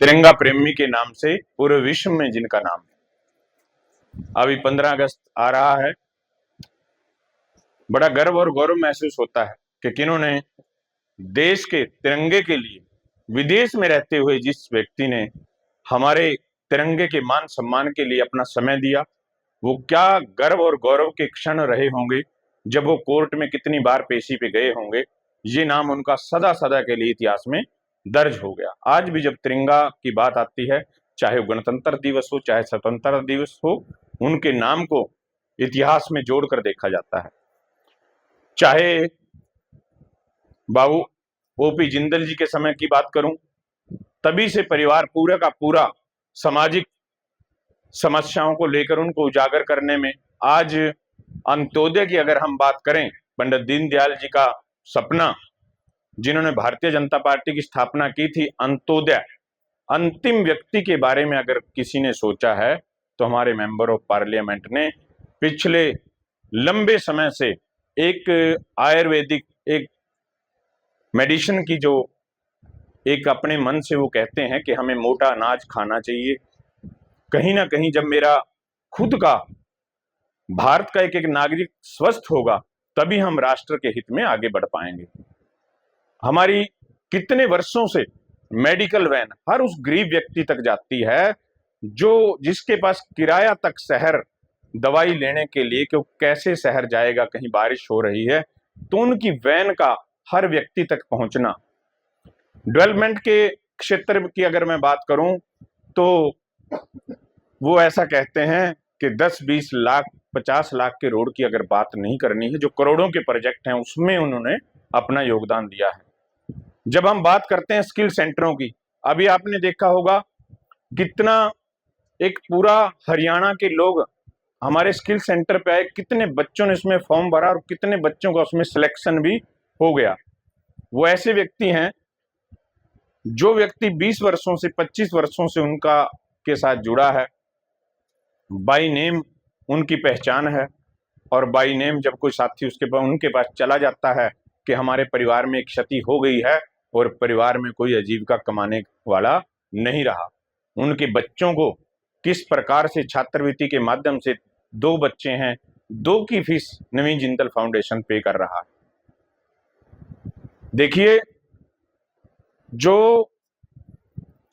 तिरंगा प्रेमी के नाम से पूरे विश्व में जिनका नाम है। अभी 15 अगस्त आ रहा है। बड़ा गर्व और गौरव महसूस होता है कि किन्होंने देश के तिरंगे के लिए विदेश में रहते हुए जिस व्यक्ति ने हमारे तिरंगे के मान सम्मान के लिए अपना समय दिया, वो क्या गर्व और गौरव के क्षण रहे होंगे जब वो कोर्ट में कितनी बार पेशी पे गए होंगे। ये नाम उनका सदा सदा के लिए इतिहास में दर्ज हो गया। आज भी जब तिरंगा की बात आती है, चाहे वो गणतंत्र दिवस हो चाहे स्वतंत्रता दिवस हो, उनके नाम को इतिहास में जोड़कर देखा जाता है। चाहे बाबू ओपी जिंदल जी के समय की बात करूं, तभी से परिवार पूरा का पूरा सामाजिक समस्याओं को लेकर उनको उजागर करने में, आज अंत्योदय की अगर हम बात करें, पंडित दीनदयाल जी का सपना, जिन्होंने भारतीय जनता पार्टी की स्थापना की थी, अंत्योदय, अंतिम व्यक्ति के बारे में अगर किसी ने सोचा है तो हमारे मेंबर ऑफ पार्लियामेंट ने पिछले लंबे समय से एक आयुर्वेदिक, एक मेडिसिन की जो एक अपने मन से वो कहते हैं कि हमें मोटा अनाज खाना चाहिए। कहीं ना कहीं जब मेरा खुद का भारत का एक एक नागरिक स्वस्थ होगा, तभी हम राष्ट्र के हित में आगे बढ़ पाएंगे। हमारी कितने वर्षों से मेडिकल वैन हर उस गरीब व्यक्ति तक जाती है जो जिसके पास किराया तक शहर दवाई लेने के लिए, कि वो कैसे शहर जाएगा, कहीं बारिश हो रही है, तो उनकी वैन का हर व्यक्ति तक पहुंचना। डेवलपमेंट के क्षेत्र की अगर मैं बात करूं तो वो ऐसा कहते हैं कि 10-20 लाख 50 लाख के रोड की अगर बात नहीं करनी है, जो करोड़ों के प्रोजेक्ट हैं उसमें उन्होंने अपना योगदान दिया है। जब हम बात करते हैं स्किल सेंटरों की, अभी आपने देखा होगा कितना एक पूरा हरियाणा के लोग हमारे स्किल सेंटर पे आए, कितने बच्चों ने इसमें फॉर्म भरा और कितने बच्चों का उसमें सिलेक्शन भी हो गया। वो ऐसे व्यक्ति हैं जो व्यक्ति 20 वर्षों से 25 वर्षों से उनका के साथ जुड़ा है, बाई नेम उनकी पहचान है, और बाई नेम जब कोई साथी उसके पास उनके पास चला जाता है कि हमारे परिवार में एक क्षति हो गई है और परिवार में कोई आजीविका कमाने वाला नहीं रहा, उनके बच्चों को किस प्रकार से छात्रवृत्ति के माध्यम से, 2 बच्चे हैं, 2 की फीस नवीन जिंदल फाउंडेशन पे कर रहा है। देखिए, जो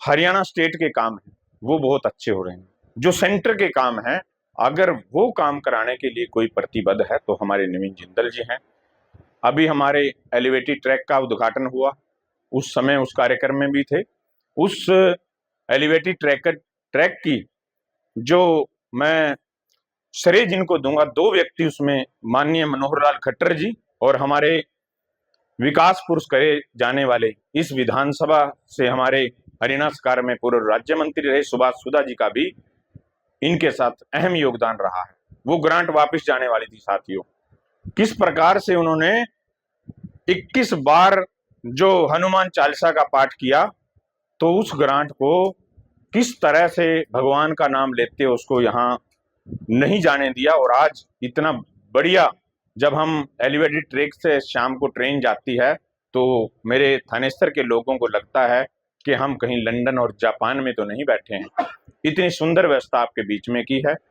हरियाणा स्टेट के काम है वो बहुत अच्छे हो रहे हैं, जो सेंटर के काम है अगर वो काम कराने के लिए कोई प्रतिबद्ध है तो हमारे नवीन जिंदल जी हैं। अभी हमारे एलिवेटेड ट्रैक का उद्घाटन हुआ, उस समय उस कार्यक्रम में भी थे। उस एलिवेटेड ट्रैक की जो मैं श्रेय जिनको दूंगा, 2 व्यक्ति उसमें, माननीय मनोहर लाल खट्टर जी और हमारे विकास पुरुष कहे जाने वाले इस विधानसभा से हमारे हरियाणा सरकार में पूर्व राज्य मंत्री रहे सुभाष सुधा जी का भी इनके साथ अहम योगदान रहा है। वो ग्रांट वापस जाने वाली थी साथियों, किस प्रकार से उन्होंने 21 बार जो हनुमान चालीसा का पाठ किया, तो उस ग्रांट को किस तरह से भगवान का नाम लेते उसको यहाँ नहीं जाने दिया। और आज इतना बढ़िया, जब हम एलिवेटेड ट्रैक से शाम को ट्रेन जाती है तो मेरे थानेसर के लोगों को लगता है कि हम कहीं लंदन और जापान में तो नहीं बैठे हैं, इतनी सुंदर व्यवस्था आपके बीच में की है।